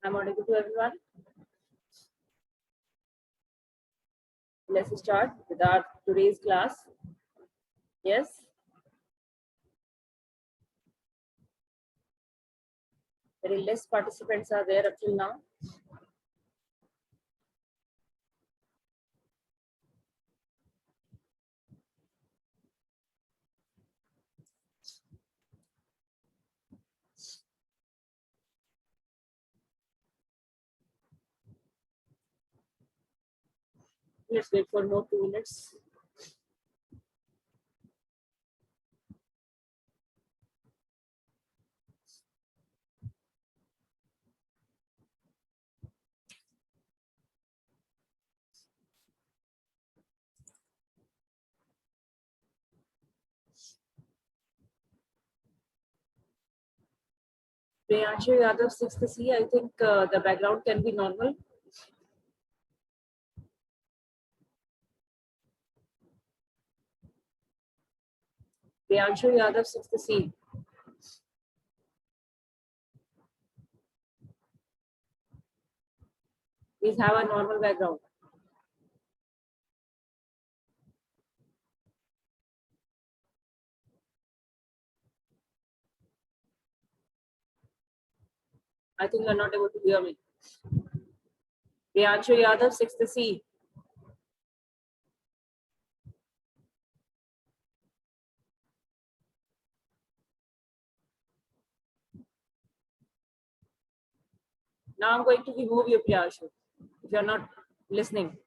I'm audible to everyone. Let's start with our today's class. Yes. Very less participants are there up till now. Let's wait for more 2 minutes. Priyanshu Yadav, 6th C. I think the background can be normal. Priyanshu Yadav, 6th C. Please have a normal background. I think you're not able to hear me. Priyanshu Yadav, 6th C. Now I'm going to remove you, Priyanshu, if you're not listening.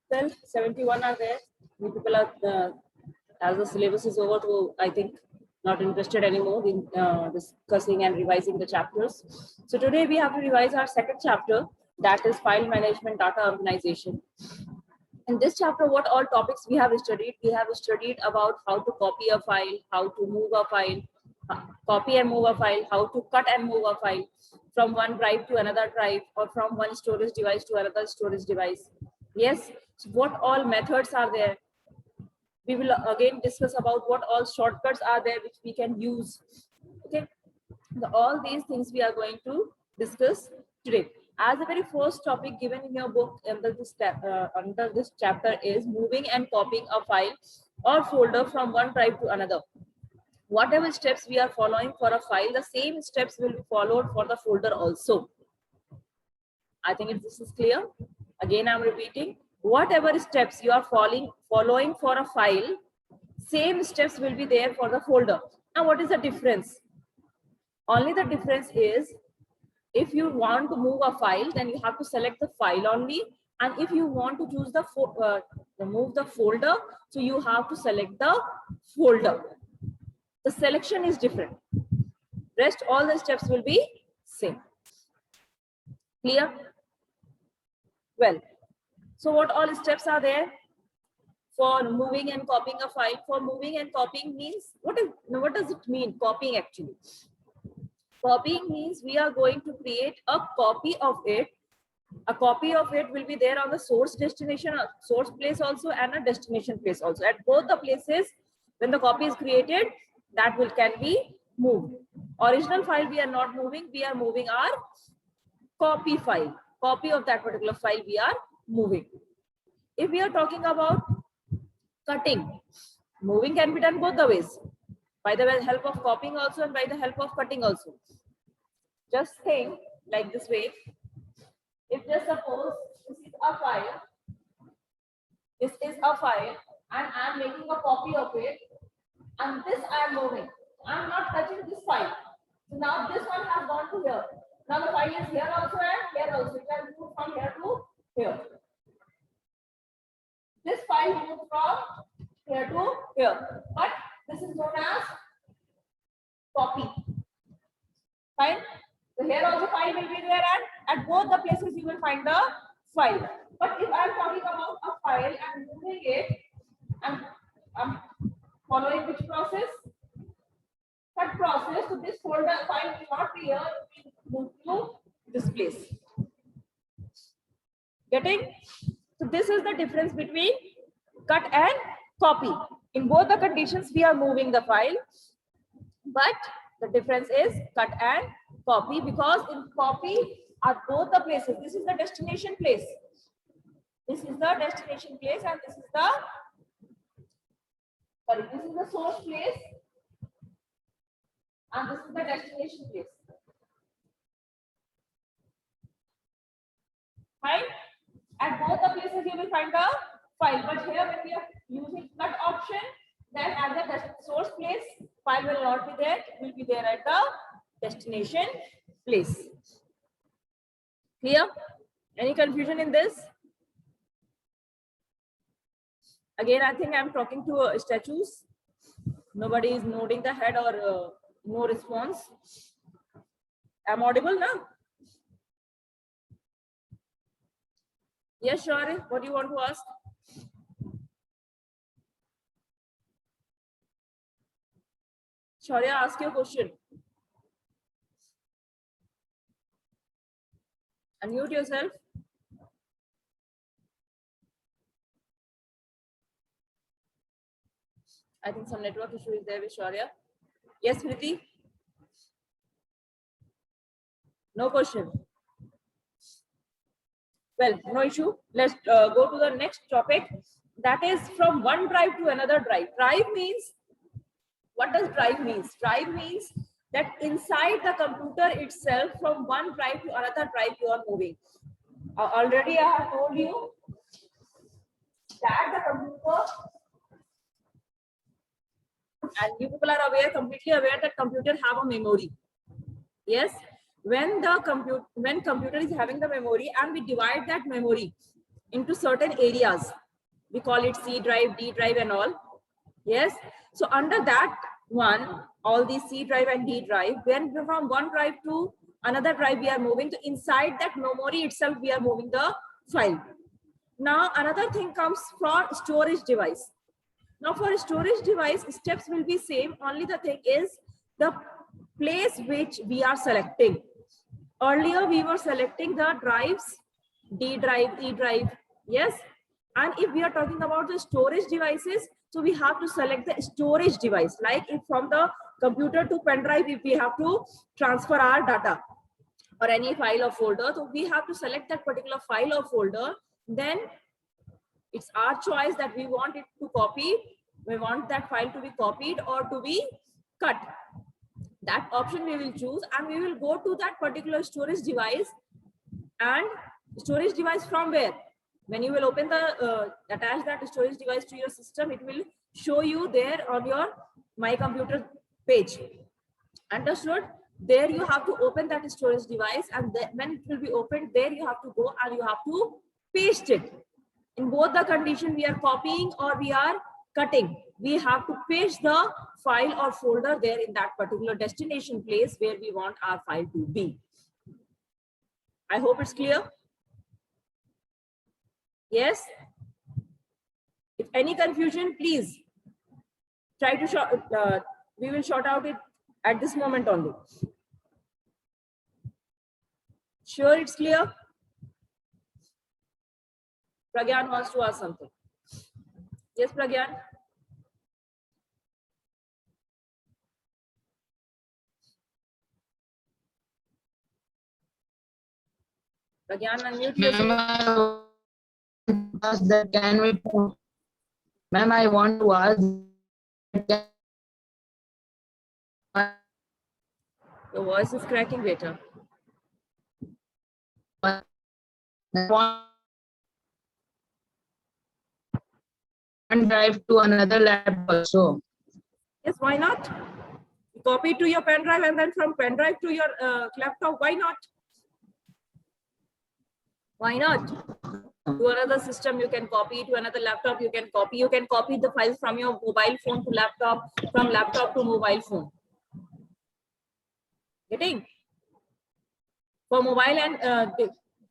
Well, 71 are there. We people are, as the syllabus is over, to I think not interested anymore in discussing and revising the chapters. So today we have to revise our second chapter, that is file management data organization. In this chapter, what all topics we have studied? We have studied about how to copy a file, how to move a file, copy and move a file, how to cut and move a file from one drive to another drive or from one storage device to another storage device. Yes, so what all methods are there? We will again discuss about what all shortcuts are there which we can use. Okay, so all these things we are going to discuss today. As the very first topic given in your book under this chapter is moving and copying a file or folder from one drive to another. Whatever steps we are following for a file, the same steps will be followed for the folder also. I think this is clear. Again, I'm repeating. Whatever steps you are following for a file, same steps will be there for the folder. Now, what is the difference? Only the difference is, if you want to move a file, then you have to select the file only. And if you want to choose the move the folder, so you have to select the folder. The selection is different. Rest all the steps will be same. Clear? Well, so what all steps are there for moving and copying a file? For moving and copying means, what does it mean, copying actually? Copying means we are going to create a copy of it. A copy of it will be there on the source destination, source place also, and a destination place also. At both the places, when the copy is created, that can be moved. Original file we are not moving, we are moving our copy file. Copy of that particular file we are moving. If we are talking about cutting, moving can be done both the ways, by the help of copying also and by the help of cutting also. Just think like this way. If just suppose this is a file, and I am making a copy of it, and this I am moving. I am not touching this file. So now this one has gone to here. Now the file is here also and here also. It can move from here to here. This file moves from here to here. But this is known as copy. Fine. So here also file will be there, and at both the places you will find the file. But if I'm talking about a file and moving it, I'm following which process? Cut process. So this folder file will not be here. It will move to this place. Getting? So this is the difference between cut and copy. In both the conditions, we are moving the file, but the difference is cut and copy, because in copy are both the places. This is the destination place. This is the destination place, and this is the this is the source place, and this is the destination place. Fine. At both the places you will find the file, but here when we are using cut option, then at the source place, file will not be there, it will be there at the destination place. Clear? Any confusion in this? Again, I think I'm talking to statues. Nobody is nodding the head or no response. I'm audible now? Yes, sure. What do you want to ask? Shaurya, ask your question. Unmute yourself. I think some network issue is there with Shaurya. Yes, Priti? No question. Well, no issue. Let's go to the next topic. That is from one drive to another drive. Drive means, what does drive means? Drive means that inside the computer itself, from one drive to another drive, you are moving. Already I have told you that the computer, and you people are aware, completely aware that computer have a memory. Yes, when computer is having the memory and we divide that memory into certain areas, we call it C drive, D drive and all. Yes, so under that one, all these C drive and D drive, when from one drive to another drive we are moving, to inside that memory itself we are moving the file. Now another thing comes for storage device. Now for storage device, steps will be same, only the thing is the place which we are selecting. Earlier we were selecting the drives, D drive, E drive, yes. And if we are talking about the storage devices, so we have to select the storage device. Like if from the computer to pen drive, if we have to transfer our data or any file or folder, so we have to select that particular file or folder. Then it's our choice that we want it to copy, we want that file to be copied or to be cut. That option we will choose, and we will go to that particular storage device. And storage device from where? When you will open the attach that storage device to your system, it will show you there on your My Computer page. Understood? There you have to open that storage device, and then when it will be opened, there you have to go and you have to paste it. In both the condition, we are copying or we are cutting. We have to paste the file or folder there in that particular destination place where we want our file to be. I hope it's clear. Yes. If any confusion, please try to we will sort out it at this moment only. Sure, it's clear. Pragyan wants to ask something. Yes, Pragyan. Pragyan, unmute yourself. That can we, ma'am, I want to ask. Your voice is cracking better. One drive to another lab also. Yes, why not? Copy to your pen drive and then from pen drive to your laptop. Why not? Why not? To another system, you can copy. To another laptop, you can copy. You can copy the files from your mobile phone to laptop, from laptop to mobile phone. Getting? For mobile and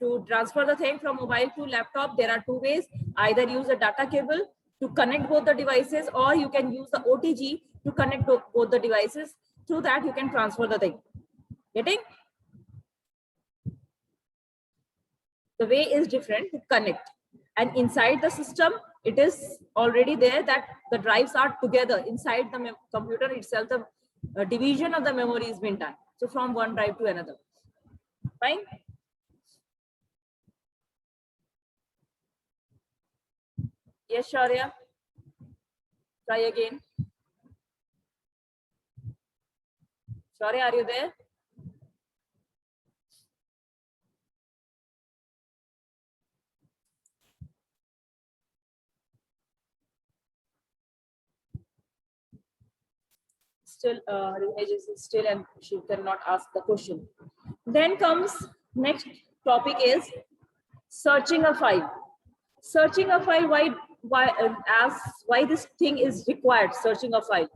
to transfer the thing from mobile to laptop, there are two ways. Either use a data cable to connect both the devices, or you can use the OTG to connect both the devices. Through that, you can transfer the thing. Getting? The way is different to connect. And inside the system, it is already there that the drives are together inside the computer itself. The division of the memory is been done. So from one drive to another. Fine. Yes, Shaurya. Try again. Shaurya, are you there? Still, her image is still and she cannot ask the question. Then comes next topic is searching a file. Searching a file, why this thing is required, searching a file?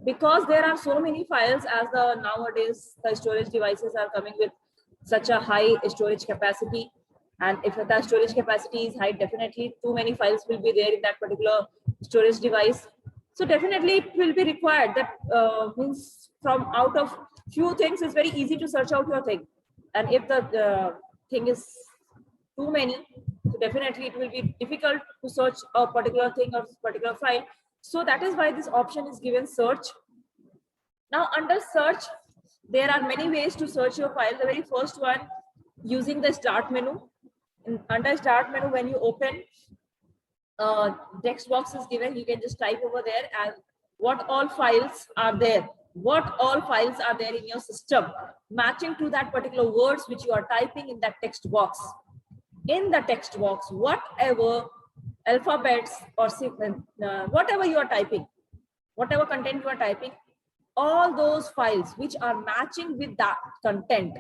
Because there are so many files, as the nowadays the storage devices are coming with such a high storage capacity. And if the storage capacity is high, definitely too many files will be there in that particular storage device. So definitely it will be required that means from out of few things, it's very easy to search out your thing. And if the thing is too many, so definitely it will be difficult to search a particular thing or particular file. So that is why this option is given, search. Now under search, there are many ways to search your file. The very first one, using the start menu. Under start menu, when you open, text box is given, you can just type over there and what all files are there, what all files are there in your system matching to that particular words which you are typing in that text box. In the text box, whatever alphabets or whatever you are typing, whatever content you are typing, all those files which are matching with that content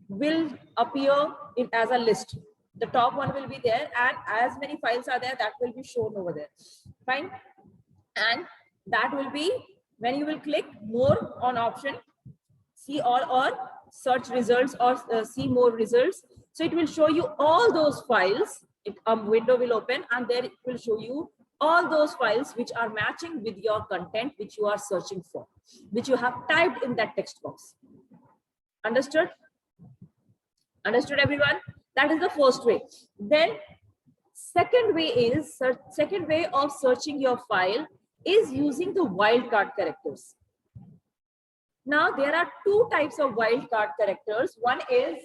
will appear in as a list. The top one will be there, and as many files are there, that will be shown over there. Fine. And that will be when you will click more on option, see all or search results or see more results. So it will show you all those files. A window will open and there it will show you all those files which are matching with your content which you are searching for, which you have typed in that text box. Understood? Understood, everyone? That is the first way. Then second way of searching your file is using the wildcard characters. Now there are two types of wildcard characters. One is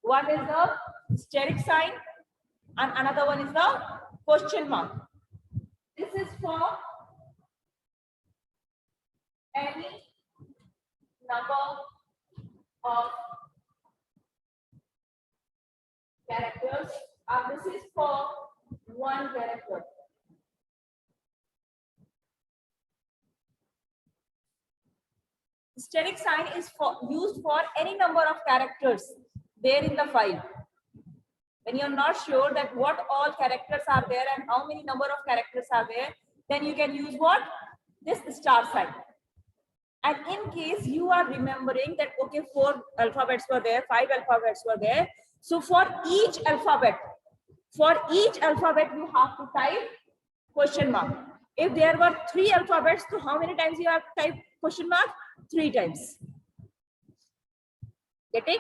the asterisk sign and another one is the question mark. This is for any number of characters, and this is for one character. Asterisk sign is used for any number of characters there in the file. When you're not sure that what all characters are there and how many number of characters are there, then you can use what? This star sign. And in case you are remembering that, okay, 4 alphabets were there, 5 alphabets were there. So for each alphabet you have to type question mark. If there were 3 alphabets, so how many times you have to type question mark? 3 times. Getting?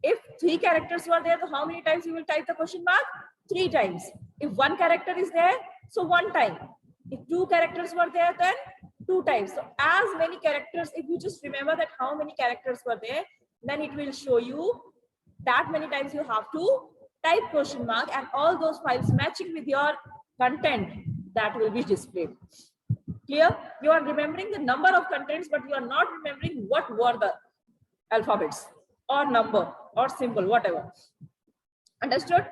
If 3 characters were there, so how many times you will type the question mark? 3 times. If 1 character is there, so 1 time. If 2 characters were there, then 2 times. So as many characters, if you just remember that how many characters were there, then it will show you that many times you have to type question mark, and all those files matching with your content, that will be displayed. Clear? You are remembering the number of contents, but you are not remembering what were the alphabets or number or symbol, whatever. Understood?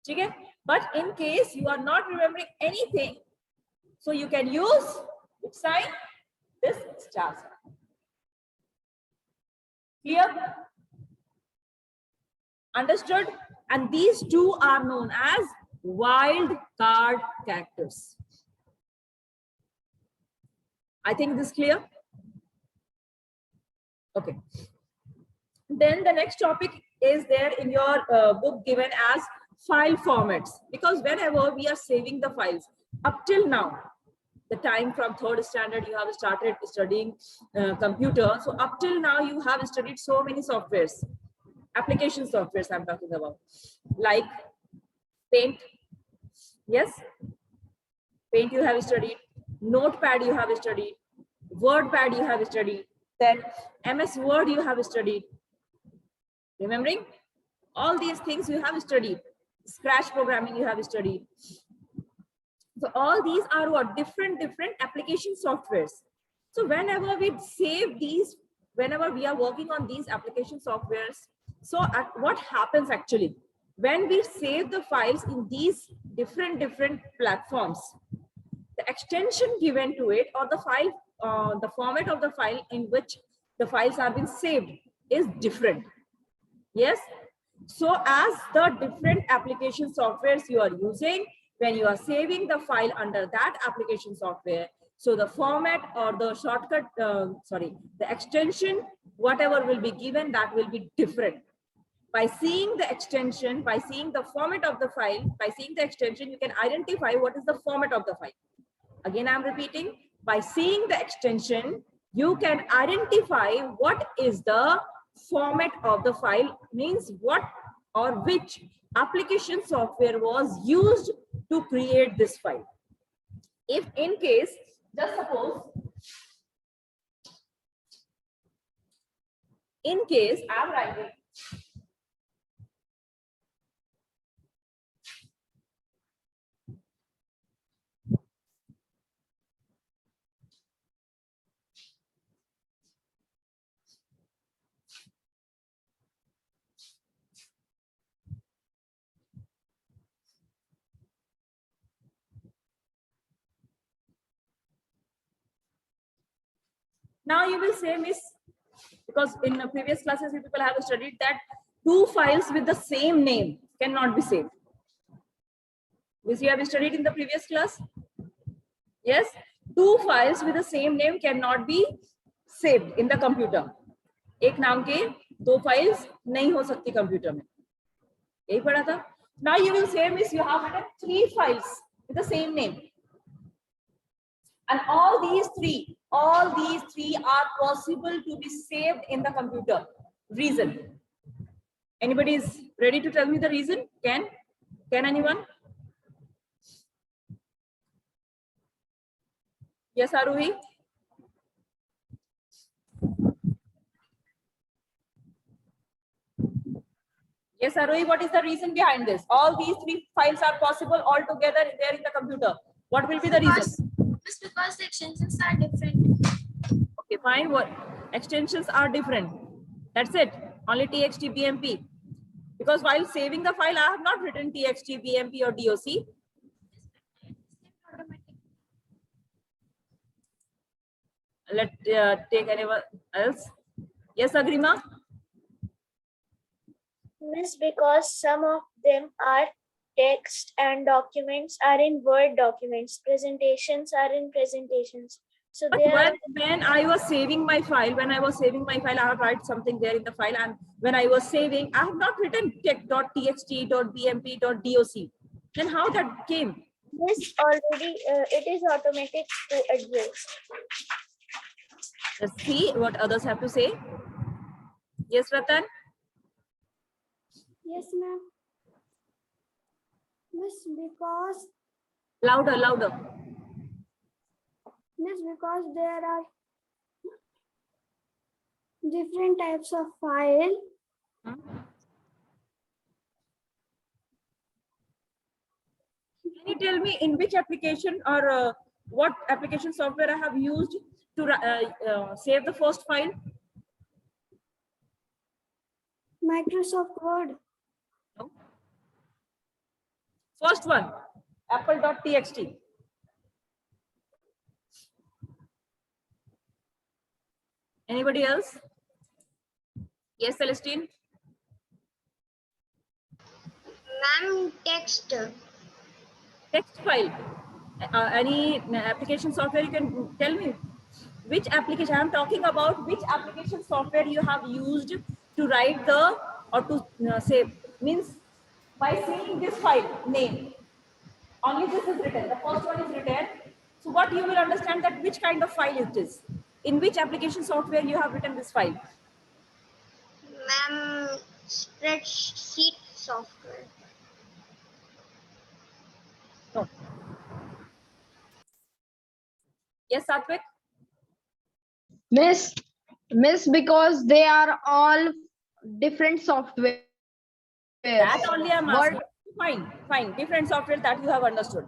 Okay? But in case you are not remembering anything, so you can use which sign? This star sign. Clear? Understood? And these two are known as wild card characters. I think this is clear. Okay. Then the next topic is there in your book given as file formats, because whenever we are saving the files, up till now, the time from third standard you have started studying computer. So up till now you have studied so many softwares, application softwares I'm talking about, like Paint. Yes, Paint you have studied, Notepad you have studied, WordPad you have studied, then MS Word you have studied. Remembering all these things you have studied, Scratch programming you have studied. So all these are what different application softwares. So whenever we save these, whenever we are working on these application softwares, so what happens actually when we save the files in these different platforms, the extension given to it, or the file, the format of the file in which the files are being saved is different. Yes. So as the different application softwares you are using, when you are saving the file under that application software, so the format or the shortcut, the extension, whatever will be given, that will be different. By seeing the extension, by seeing the format of the file, by seeing the extension, you can identify what is the format of the file. Again, I'm repeating, by seeing the extension, you can identify what is the format of the file, means what or which application software was used to create this file. If in case, just suppose, in case I'm writing now, you will say, Miss, because in the previous classes people have studied that two files with the same name cannot be saved. This you have studied in the previous class. Yes, two files with the same name cannot be saved in the computer. एक नाम के दो files नहीं हो सकती computer में, यही पढ़ा था. Now you will say, Miss, you have written three files with the same name, and all these three are possible to be saved in the computer. Reason? Anybody is ready to tell me the reason? Can anyone? Yes, Aruhi. Yes, Aruhi, what is the reason behind this? All these three files are possible all together there in the computer. What will be the reason? Just because the extensions are different. Okay, fine. What extensions are different? That's it. Only txt, bmp. Because while saving the file, I have not written txt, bmp, or doc. Let take anyone else. Yes, Agrima. Miss, because some of them are text and documents are in Word documents, presentations are in presentations. So But they are when I was saving my file, I have write something there in the file, and when I was saving, I have not written txt, bmp, doc. Then how that came? this already it is automatic to adjust. Let's see what others have to say. Yes, Ratan. Yes, ma'am. Miss, because Louder. Miss, because there are different types of file. Hmm? Can you tell me in which application or what application software I have used to save the first file? Microsoft Word. No. First one, apple.txt. Anybody else? Yes, Celestine. Ma'am, text. Text file. Any application software you can tell me Which application? I'm talking about which application software you have used to write the, or to say, means by seeing this file name. Only this is written. The first one is written. So what you will understand that which kind of file it is. In which application software you have written this file? Ma'am, spreadsheet software. No. Yes, Satvik? Miss, because they are all different software. That only I'm asking. Word- Fine. Different software that you have understood.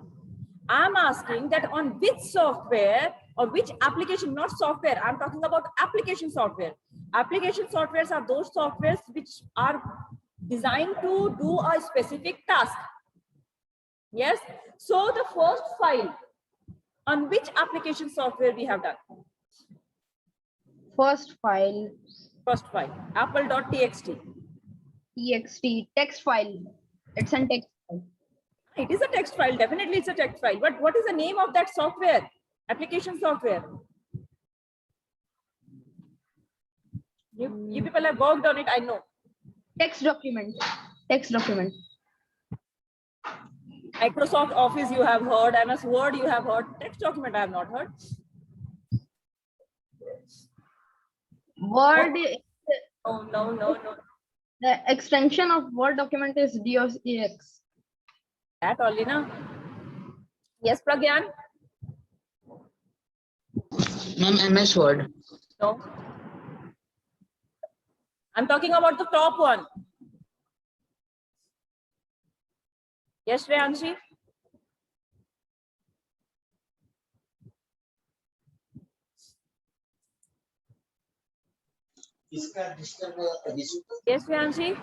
I'm asking that on which software or which application, not software. I'm talking about application software. Application softwares are those softwares which are designed to do a specific task. Yes. So the first file, on which application software we have done? First file, First file, apple.txt. txt, text file. It's a text file. It is a text file. Definitely it's a text file. But what is the name of that software? Application software. You people have worked on it, I know. Text document. Text document. Microsoft Office you have heard. MS Word you have heard. Text document I have not heard. Word. No. The extension of Word document is DOCX. That only, na? Yes, Pragyan? Ma'am, MS Word. No. I'm talking about the top one. Yes, Shreyanshi? Yes, Shreyanshi?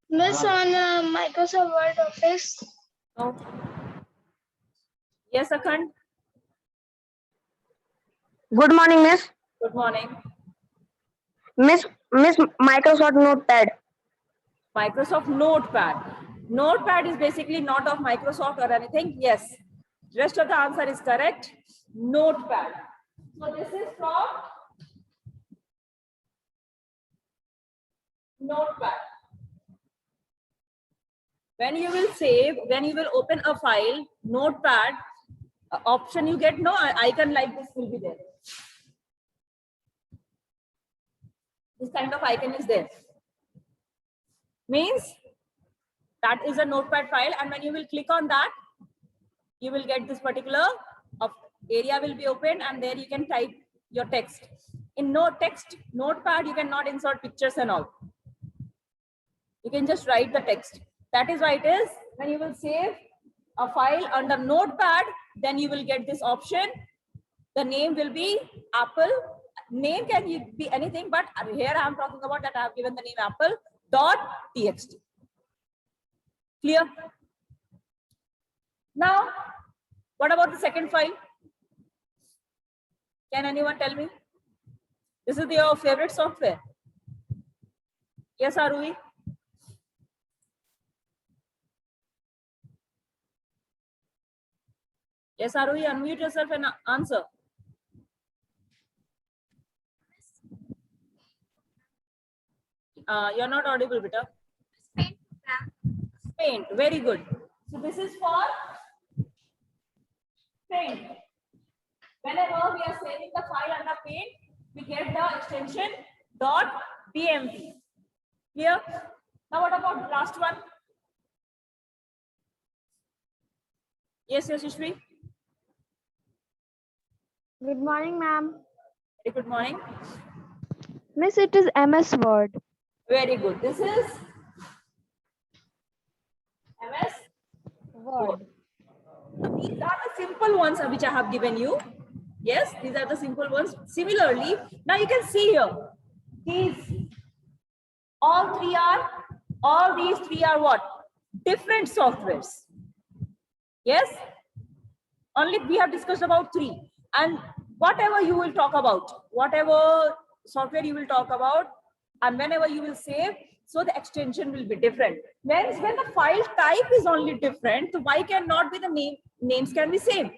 Miss, on Microsoft Word Office. No. Yes, Akhand? Good morning, Miss. Good morning. Miss Microsoft Notepad. Microsoft Notepad. Notepad is basically not of Microsoft or anything. Yes. Rest of the answer is correct. Notepad. So this is from Notepad. When you will save, when you will open a file, Notepad option you get, no icon like this will be there. This kind of icon is there. Means that is a Notepad file, and when you will click on that, you will get this particular area will be opened, and there you can type your text. In Notepad, you cannot insert pictures and all. You can just write the text. That is why it is when you will save a file under Notepad, then you will get this option. The name will be Apple. Name can be anything, but here I am talking about that I have given the name apple.txt. Clear? Now, what about the second file? Can anyone tell me? This is your favorite software. Yes, Aruhi? Yes, Aruhi, unmute yourself and answer. You're not audible, beta. Paint, very good. So this is for Paint. Whenever we are saving the file under Paint, we get the extension .bmp. Clear? Now what about the last one? Yes, Yashishri. Good morning, ma'am. Very good morning. Miss, it is MS Word. Very good. This is MS Word. These are the simple ones which I have given you. Yes, these are the simple ones. Similarly, now you can see here, all these three are what? Different softwares. Yes, only we have discussed about three. And whatever you will talk about, whatever software you will talk about, and whenever you will save, so the extension will be different. When the file type is only different, so why cannot be the names can be same?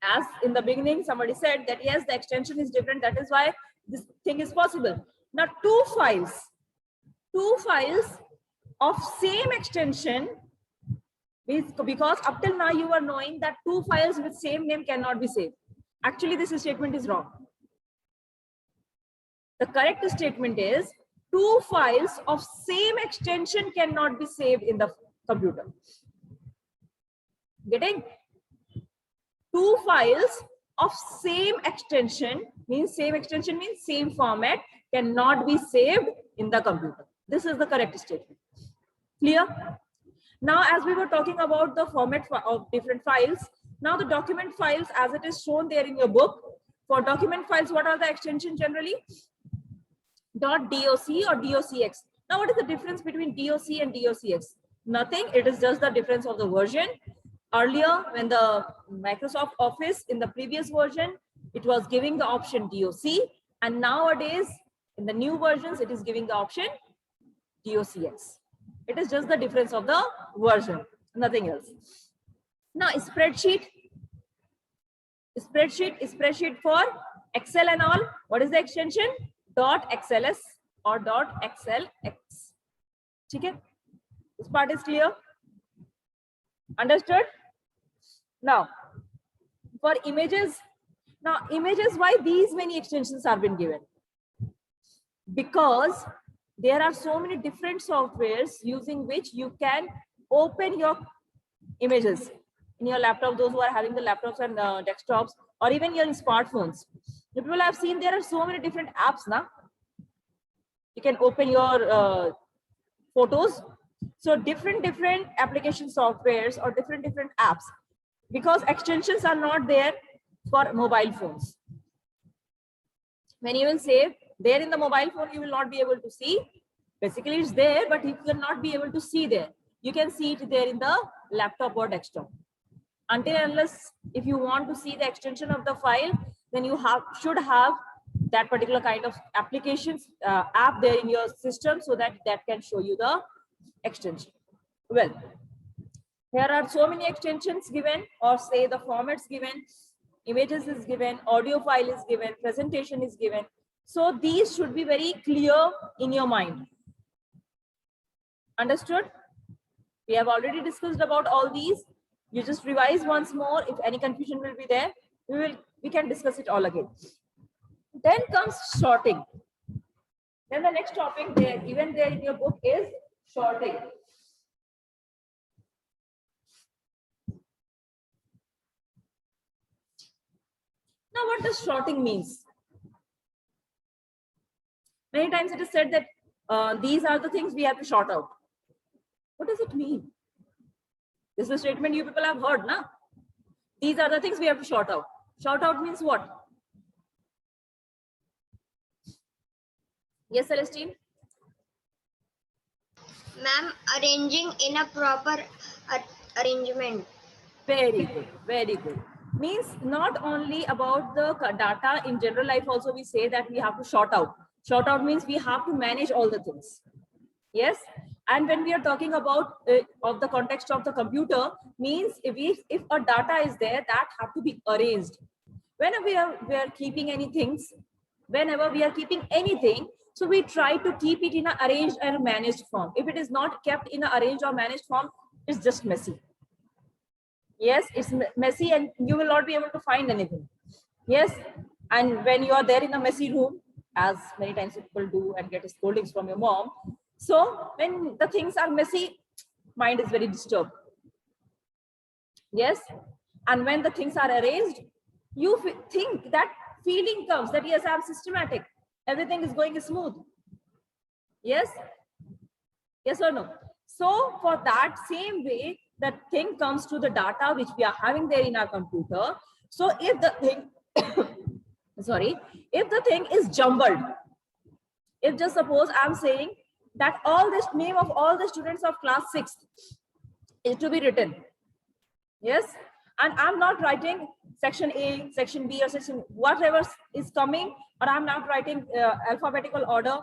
As in the beginning, somebody said that yes, the extension is different. That is why this thing is possible. Now, two files of same extension means, because up till now you are knowing that two files with same name cannot be saved. Actually, this statement is wrong. The correct statement is two files of same extension cannot be saved in the computer. Getting? Two files of same extension means same format cannot be saved in the computer. This is the correct statement. Clear? Now, as we were talking about the format of different files, now the document files as it is shown there in your book. For document files, what are the extensions generally? .doc or docx. Now, what is the difference between doc and docx? Nothing. It is just the difference of the version. Earlier, when the Microsoft Office in the previous version, it was giving the option doc, and nowadays in the new versions, it is giving the option docx. It is just the difference of the version, nothing else. Now, spreadsheet for Excel and all. What is the extension? .xls or .xlx. Okay? This part is clear. Understood? Now, for images. Now, images, why these many extensions have been given? Because there are so many different softwares using which you can open your images in your laptop, those who are having the laptops and desktops, or even your smartphones. You people have seen there are so many different apps now. You can open your photos. So different application softwares or different apps, because extensions are not there for mobile phones. When you will save there in the mobile phone, you will not be able to see. Basically, it's there, but you will not be able to see there. You can see it there in the laptop or desktop. Until unless if you want to see the extension of the file, then you should have that particular kind of applications app there in your system, so that can show you the extension. Well, here are so many extensions given, or say the formats given. Images is given, audio file is given, presentation is given. So these should be very clear in your mind. Understood? We have already discussed about all these. You just revise once more. If any confusion will be there, we can discuss it all again. Then comes sorting. Then the next topic there, given there in your book, is sorting. Now, what does sorting means? Many times it is said that these are the things we have to sort out. What does it mean? This is a statement you people have heard, na? These are the things we have to sort out. Sort out means what? Yes, Celestine? Ma'am, arranging in a proper arrangement. Very good, very good. Means not only about the data, in general life also we say that we have to sort out. Sort out means we have to manage all the things. Yes. And when we are talking about of the context of the computer, means if a data is there, that have to be arranged. Whenever we are keeping anything, so we try to keep it in an arranged and managed form. If it is not kept in an arranged or managed form, it's just messy. Yes, it's messy and you will not be able to find anything. Yes, and when you are there in a messy room, as many times people do and get scoldings from your mom. So when the things are messy, mind is very disturbed. Yes, and when the things are arranged, you think that feeling comes that yes, I'm systematic. Everything is going smooth. Yes, yes or no? So for that same way, that thing comes to the data which we are having there in our computer. So if the thing, if the thing is jumbled, if just suppose I'm saying that all this name of all the students of class 6 is to be written. Yes, and I'm not writing section A, section B, or section whatever is coming, or I'm not writing alphabetical order.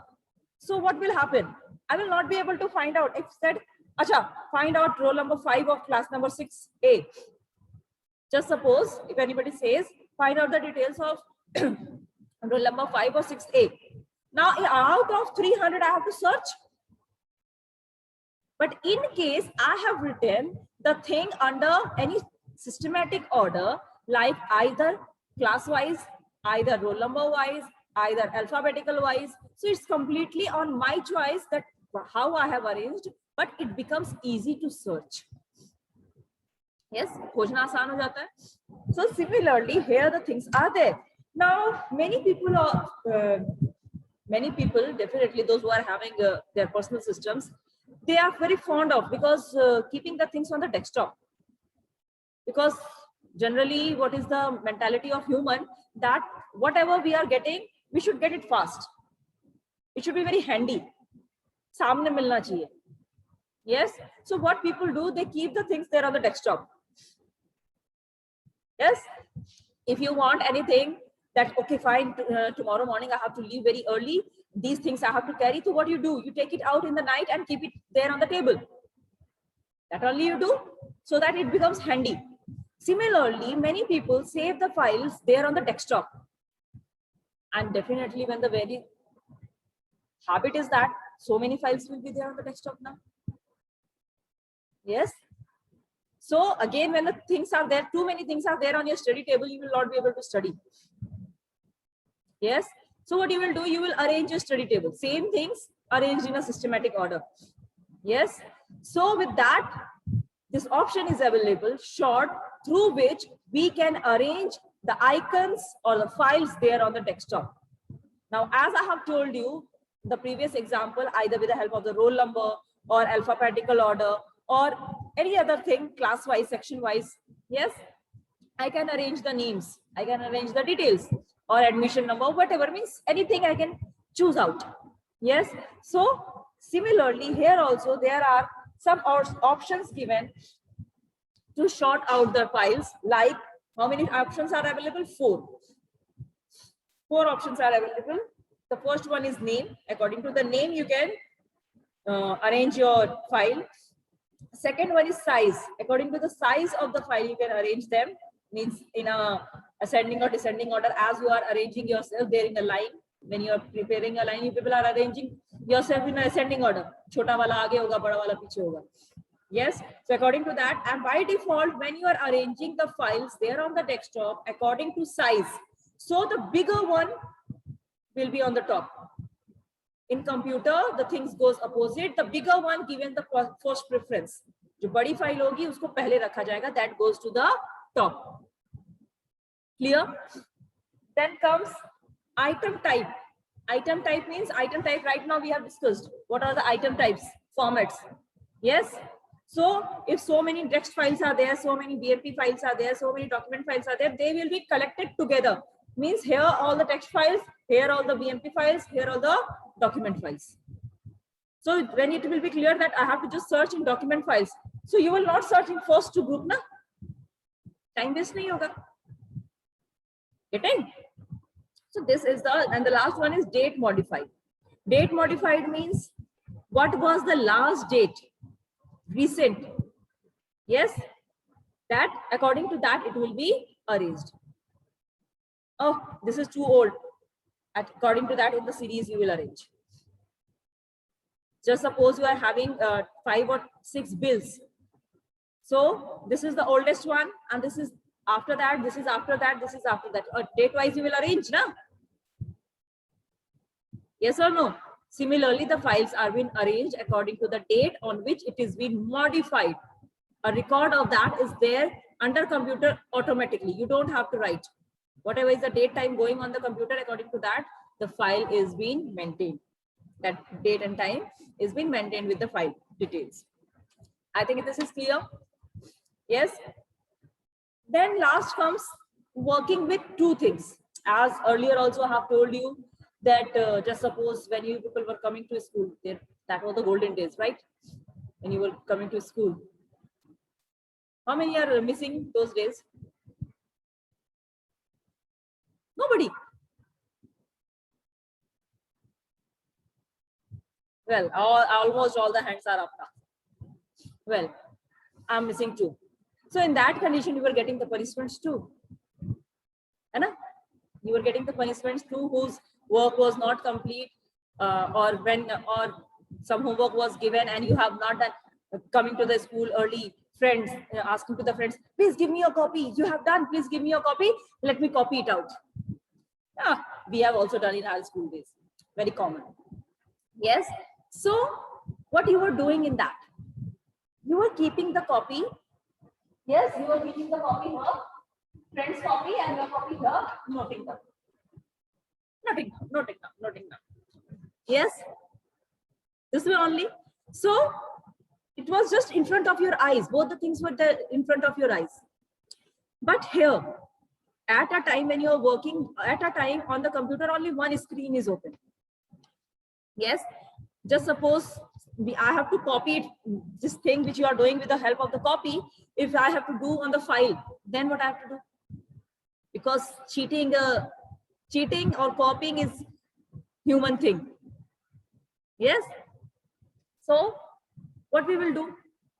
So what will happen? I will not be able to find out. If said, Acha, find out roll number 5 of class number 6A. Just suppose if anybody says, find out the details of roll number 5 or 6A. Now, out of 300, I have to search. But in case I have written the thing under any systematic order, like either class wise, either roll number wise, either alphabetical wise, so it's completely on my choice that how I have arranged, but it becomes easy to search. Yes, खोजना आसान हो जाता है. So similarly, here the things are there. Now, many people, definitely those who are having their personal systems, they are very fond of, because keeping the things on the desktop. Because generally, what is the mentality of human, that whatever we are getting, we should get it fast. It should be very handy. सामने मिलना चाहिए. Yes. So what people do, they keep the things there on the desktop. Yes. If you want anything that, okay, fine, tomorrow morning I have to leave very early. These things I have to carry. So what do? You take it out in the night and keep it there on the table. That only you do, so that it becomes handy. Similarly, many people save the files there on the desktop. And definitely when the very habit is that so many files will be there on the desktop now. Yes. So again, when the things are there, too many things are there on your study table, you will not be able to study. Yes. So what you will do, you will arrange your study table. Same things arranged in a systematic order. Yes. So with that, this option is available, short, through which we can arrange the icons or the files there on the desktop. Now, as I have told you, the previous example, either with the help of the roll number or alphabetical order or any other thing, class wise, section wise, yes, I can arrange the names, I can arrange the details or admission number, whatever, means anything I can choose out. Yes. So similarly, here also there are some options given to sort out the files. Like, how many options are available? 4. 4 options are available. The first one is name. According to the name, you can arrange your file. Second one is size. According to the size of the file, you can arrange them. Means in a ascending or descending order, as you are arranging yourself there in a line. When you are preparing a line, you people are arranging yourself in an ascending order. Chota wala aage hoga, bada wala piche hoga. Yes. So according to that, and by default, when you are arranging the files there on the desktop according to size, so the bigger one will be on the top. In computer, the things goes opposite. The bigger one given the first preference. जो बड़ी file होगी उसको पहले रखा जाएगा. That goes to the top. Clear? Then comes item type. Item type means item type. Right now we have discussed what are the item types, formats. Yes. So if so many text files are there, so many BMP files are there, so many document files are there, they will be collected together. Means here all the text files, here all the BMP files, here all the document files. So when it will be clear that I have to just search in document files. So you will not search in first 2 group, na? Time waste nahi hoga. Getting? So this is and the last one is date modified. Date modified means what was the last date? Recent. Yes. That according to that it will be arranged. Oh, this is too old. According to that, in the series you will arrange. Just suppose you are having 5 or 6 bills. So this is the oldest one, and this is after that, this is after that, this is after that. Date wise you will arrange, na? Yes or no? Similarly, the files are being arranged according to the date on which it is being modified. A record of that is there under computer automatically. You don't have to write. Whatever is the date time going on the computer, according to that, the file is being maintained. That date and time is being maintained with the file details. I think this is clear. Yes. Then last comes working with 2 things. As earlier also I have told you that just suppose when you people were coming to school, that was the golden days, right? When you were coming to school. How many are missing those days? Nobody. Well, almost all the hands are up now. Well, I'm missing 2. So in that condition, you were getting the punishments too. And you were getting the punishments too, whose work was not complete, or some homework was given and you have not done. Coming to the school early, friends asking to the friends, please give me a copy. You have done, please give me a copy. Let me copy it out. We have also done in our school days. Very common. Yes. So what you were doing in that? You were keeping the copy. Yes, you were keeping the copy here, friend's copy, and your copy here, noting down. Noting down. Yes. This way only. So it was just in front of your eyes. Both the things were there in front of your eyes. But here, at a time when you are working, at a time on the computer, only one screen is open. Yes. Just suppose I have to copy it, this thing which you are doing with the help of the copy. If I have to do on the file, then what I have to do? Because cheating or copying is human thing. Yes. So what we will do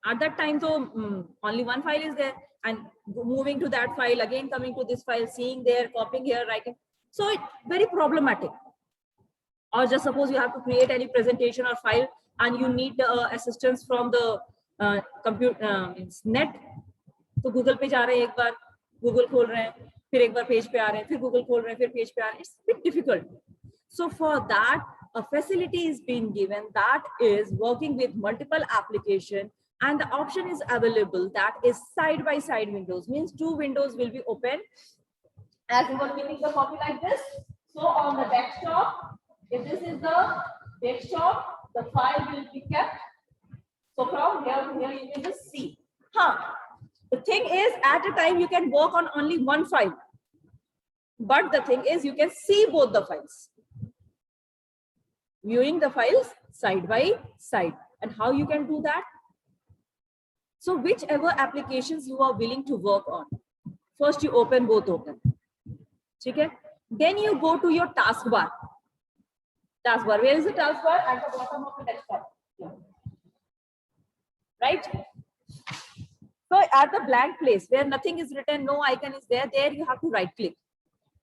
at that time, so only one file is there, and moving to that file, again coming to this file, seeing there, copying here, writing. So it's very problematic. Or just suppose you have to create any presentation or file and you need assistance from the computer net. तो Google पे जा रहे हैं, एक बार Google खोल रहे हैं, फिर एक बार पेज पे आ रहे हैं, फिर Google खोल रहे हैं, फिर पेज पे आ रहे हैं. It's a bit difficult. So for that, a facility is being given, that is working with multiple application, and the option is available, that is side by side windows, means two windows will be open as you were keeping the copy like this. So on the desktop, if this is the desktop, the file will be kept. So from here to here you can just see. The thing is, at a time you can work on only one file, but the thing is you can see both the files, viewing the files side by side. And how you can do that? So whichever applications you are willing to work on, first you open both open. Okay? Then you go to your taskbar. Taskbar, where is the taskbar? At the bottom of the desktop. Right? So at the blank place where nothing is written, no icon is there, there you have to right click.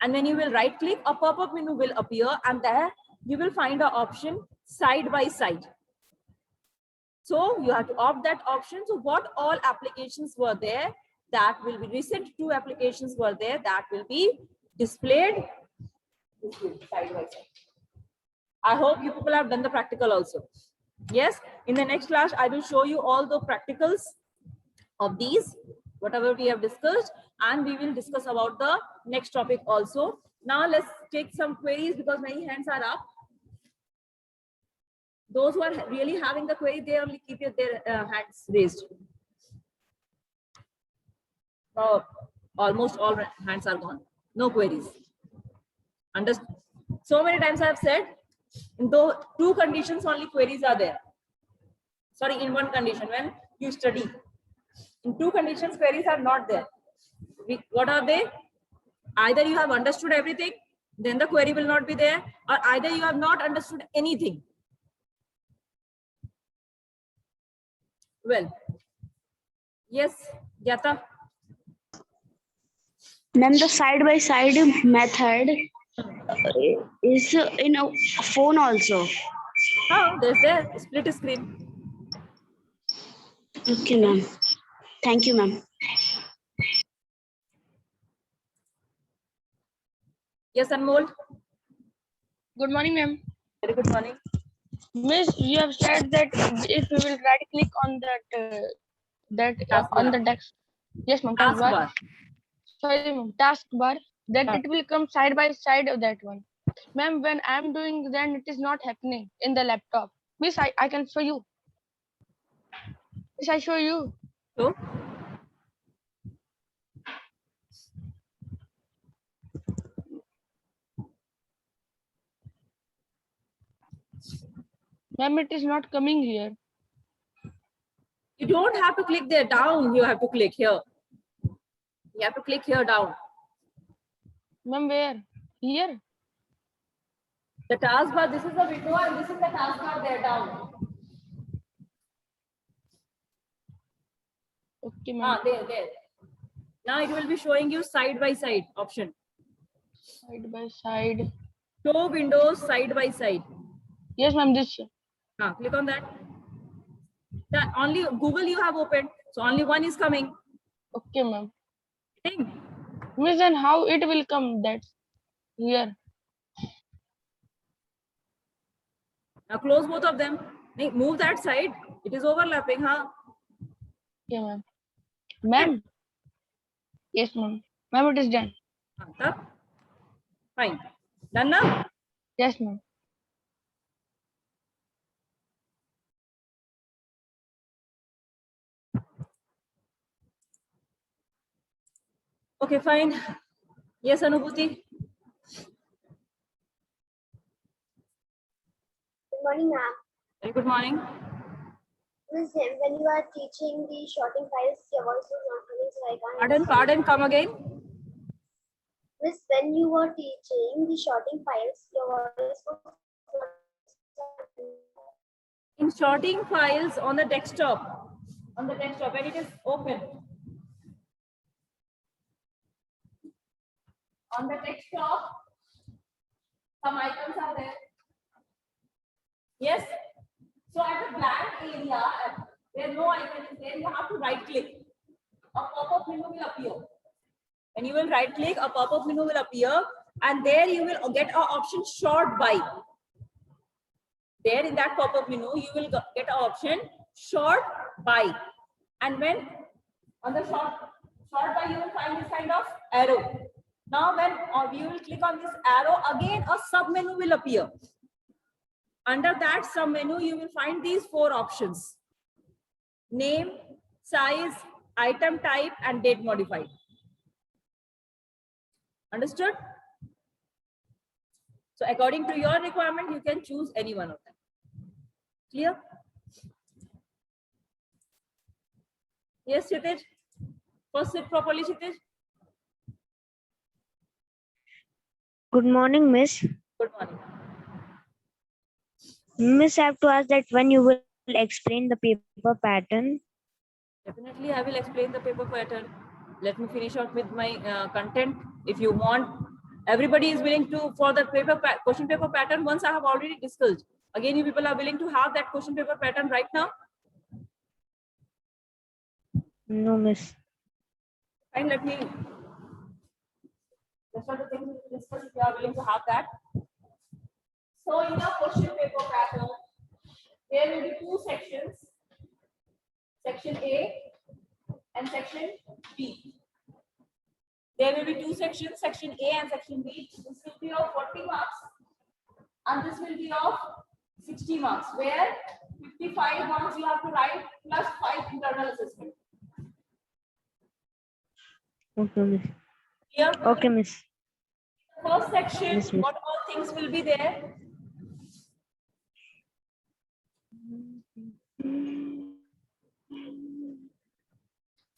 And when you will right click, a pop-up menu will appear, and there you will find an option side by side. So you have to opt that option. So what all applications were there, that will be recent 2 applications were there, that will be displayed side by side. I hope you people have done the practical also. Yes, in the next class, I will show you all the practicals of these, whatever we have discussed, and we will discuss about the next topic also. Now let's take some queries because many hands are up. Those who are really having the query, they only keep their hands raised. Almost all hands are gone. No queries. Understood? So many times I have said, in those 2 conditions only queries are there. Sorry, in 1 condition when you study. In 2 conditions, queries are not there. What are they? Either you have understood everything, then the query will not be there, or either you have not understood anything. Well, yes, Gyata. Ma'am, the side by side method is in a phone also. There's there split screen. Okay, ma'am. Thank you, ma'am. Yes, Anmol. Good morning, ma'am. Very good morning. Miss, you have said that if we will right click on that on the desk. Yes, ma'am. Taskbar. Sorry, ma'am. Taskbar. That it will come side by side of that one. Ma'am, when I'm doing, then it is not happening in the laptop. Miss, I can show you. Yes, I show you. So, Ma'am, it is not coming here. you don't have to click there down. You have to click here. You have to click here down. Ma'am, where? Here? The taskbar, this is the window and this is the taskbar there down. Okay, ma'am. There. Now it will be showing you side by side option. Side by side. Show windows side by side. Yes, ma'am. This. Click on that. Only Google you have opened, so only one is coming. Okay, ma'am. Thing. Miss, then how it will come? That's here. Now close both of them. Move that side. It is overlapping, huh? Okay, ma'am. Ma'am. Yes, ma'am. Ma'am, it is done. Fine. Done now? Yes, ma'am. Okay, fine. Yes, Anubhuti. Good morning, ma'am. Very good morning. Miss, when you are teaching the sorting files, your voice is not coming, so I can't. Pardon, come again. Miss, when you were teaching the sorting files, your voice was not. In sorting files on the desktop, when it is open. On the desktop, some icons are there. Yes. So at the blank area, where no icon is there, you have to right click. A pop-up menu will appear. When you will right click, a pop-up menu will appear, and there you will get an option sort by. There in that pop-up menu, you will get an option sort by. And when on the sort by, you will find this kind of arrow. Now when you will click on this arrow, again a sub menu will appear. Under that sub menu, you will find these 4 options: name, size, item type, and date modified. Understood? So according to your requirement, you can choose any one of them. Clear? Yes, Kshitij. First sit properly, Kshitij. Good morning, Miss. Good morning. Miss, I have to ask that when you will explain the paper pattern. Definitely, I will explain the paper pattern. Let me finish out with my content. If you want, everybody is willing to for the question paper pattern. Once I have already discussed. Again, you people are willing to have that question paper pattern right now. No, Miss. And let me. That's what the thing we discuss. If you are willing to have that. So in the question paper pattern, there will be 2 sections. Section A and section B. There will be 2 sections, section A and section B. This will be of 40 marks and this will be of 60 marks, where 55 marks you have to write plus 5 internal assessment. Okay, Miss. Here, Okay, Miss. first section, Yes, miss. what all things will be there?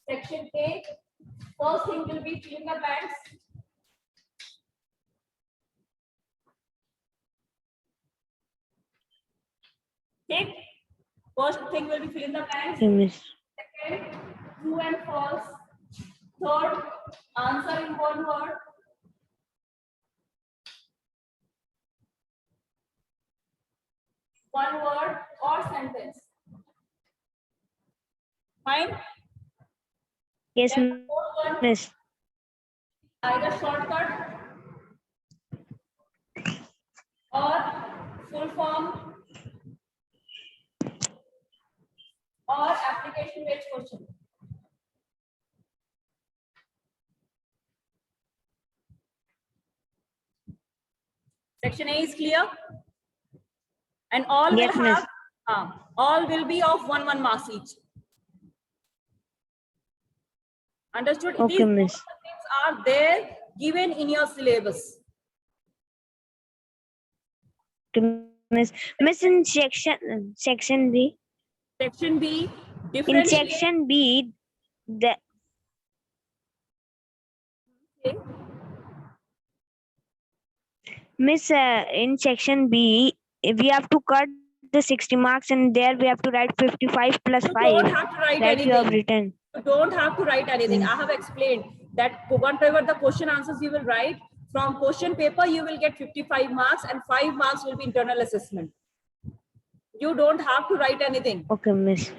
Section A, first thing will be fill in the blanks. Okay. First thing will be fill in the blanks. Okay, Miss. Second, true and false. Third, answer in one word. One word or sentence. Fine. Yes, Then the fourth one, Miss. either shortcut or full form or application based question. Section A is clear, and all Yes, will miss. have all will be of 1 marks each. Understood? Okay, These miss. things are there given in your syllabus. Okay, Miss. Miss, in section B. Section B, In differentiate. section B, the Okay. Miss, in section B, we have to cut the 60 marks, and there we have to write 55 plus You 5. don't have to write Like you have anything. written. You don't have to write anything. Mm. I have explained. that whatever the question answers you will write from question paper, you will get 55 marks and 5 marks will be internal assessment. You don't have to write anything. Okay, Miss.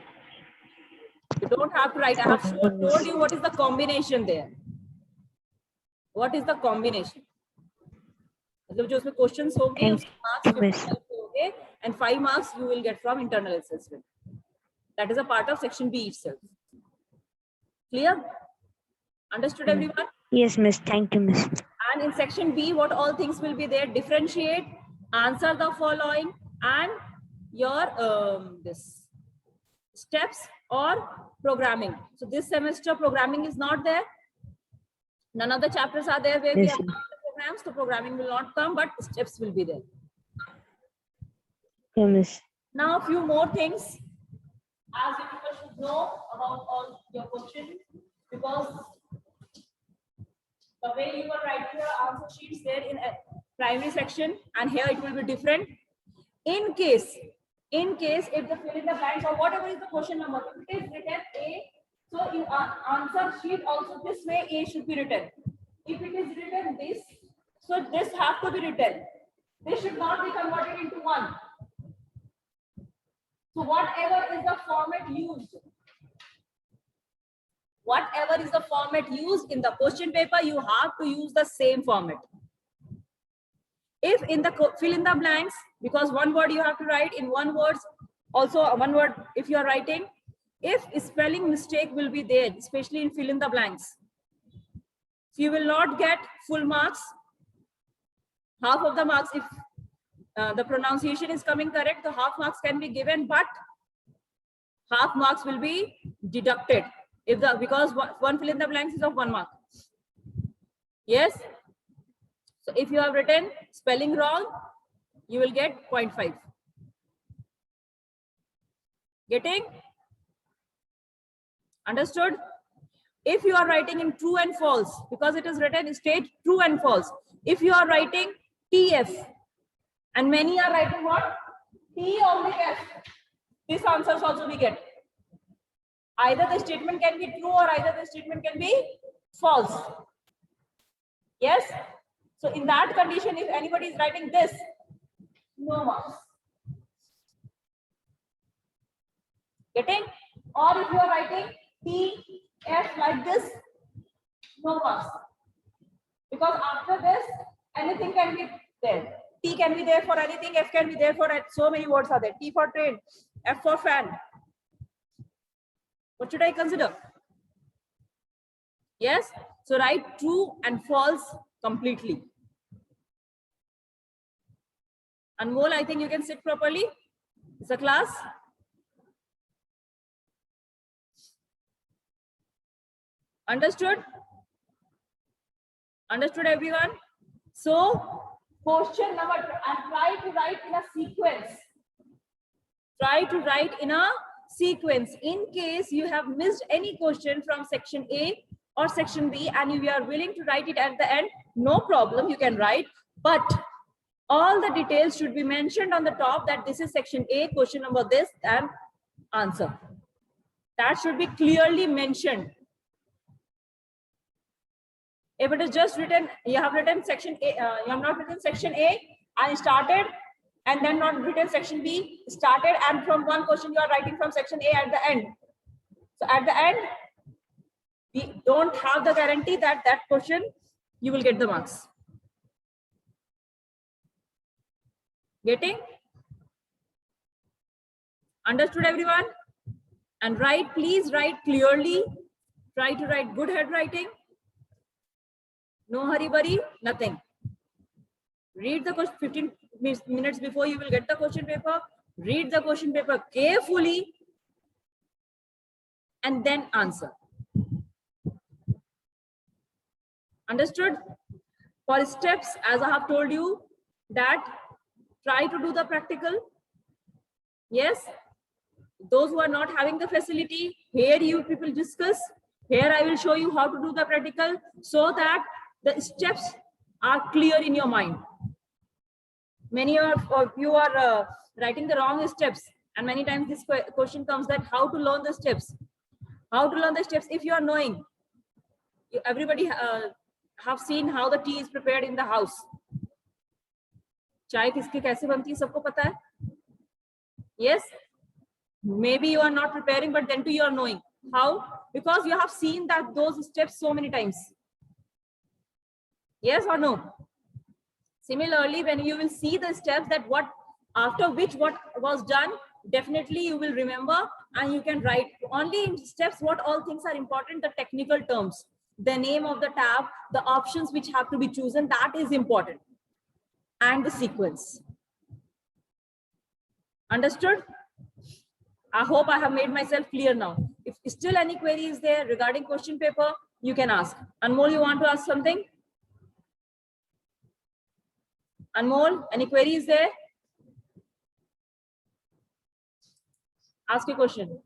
You don't have to write. I have Okay, miss. told you what is the combination there. What is the combination? मतलब जो उसमें questions होंगे, Thank उसके marks you, miss. 55 होंगे and 5 marks you will get from internal assessment. That is a part of section B itself. Clear? Understood, everyone? Yes, Miss. Thank you, Miss. And in section B, what all things will be there? Differentiate, answer the following, and your this steps or programming. So this semester programming is not there. None of the chapters are there where we Yes, have ma'am. done the programs. So programming will not come, but steps will be there. Okay, Miss. Now, a few more things as you people should know about all your questions, because the way you are writing your answer sheets there in a primary section and here it will be different. In case if the fill in the blanks or whatever is the question number, if it is written A, so in answer sheet also this way A should be written. If it is written this, so this has to be written. This should not be converted into one. So whatever is the format used, whatever is the format used in the question paper, you have to use the same format. If in the fill in the blanks, because one word you have to write in one word, also one word if you are writing, if spelling mistake will be there, especially in fill in the blanks, so you will not get full marks. Half of the marks, if the pronunciation is coming correct, the half marks can be given, but half marks will be deducted if the because one fill in the blanks is of 1 mark. Yes. So if you have written spelling wrong, you will get 0.5. Getting? Understood? If you are writing in true and false, because it is written state true and false. If you are writing TF and many are writing what? T oblique F. These answers also we get. Either the statement can be true or either the statement can be false. Yes. So in that condition, if anybody is writing this, no marks. Getting? Or if you are writing T, F like this, no marks. Because after this, anything can be there. T can be there for anything, F can be there for so many words are there. T for train, F for fan. What should I consider? Yes. So write true and false completely. Anmol, I think you can sit properly. It's a class. Understood? Understood, everyone? So, question number, and try to write in a sequence. Try to write in a sequence. In case you have missed any question from section A or section B and if you are willing to write it at the end, no problem, you can write. But all the details should be mentioned on the top that this is section A, question number this and answer. That should be clearly mentioned. If it is just written, you have written section A, you have not written section A and started and then not written section B, started and from one question you are writing from section A at the end. So at the end, we don't have the guarantee that that question you will get the marks. Getting? Understood, everyone? And write, please write clearly. Try to write good handwriting. No hurry burry, nothing. Read the question 15 minutes before you will get the question paper. Read the question paper carefully and then answer. Understood? For steps, as I have told you, that try to do the practical. Yes. Those who are not having the facility, here you people discuss. Here I will show you how to do the practical so that the steps are clear in your mind. Many of you are writing the wrong steps, and many times this question comes that how to learn the steps. How to learn the steps if you are knowing. everybody have seen how the tea is prepared in the house. चाय किसकी कैसे बनती है सबको पता है? Yes. Maybe you are not preparing, but then too you are knowing how, because you have seen that those steps so many times. Yes or no? Similarly, when you will see the steps that what after which what was done, definitely you will remember and you can write only in steps what all things are important, the technical terms, the name of the tab, the options which have to be chosen, that is important, and the sequence. Understood? I hope I have made myself clear now. If still any query is there regarding question paper, you can ask. Anmol, you want to ask something? Anmol, any queries there? Ask a question.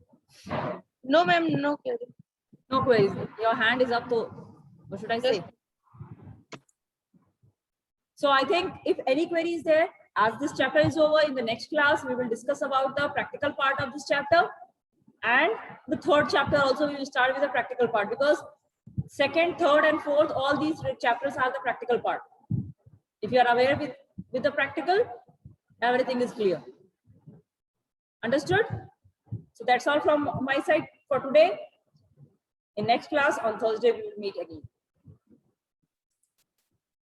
No, ma'am, no query. No queries. Your hand is up. So what should I say? So I think if any query is there, as this chapter is over, in the next class, we will discuss about the practical part of this chapter. And the third chapter also, we will start with the practical part, because second, third, and fourth, all these chapters are the practical part. If you are aware with the practical, everything is clear. Understood? So that's all from my side for today. In next class on Thursday, we will meet again.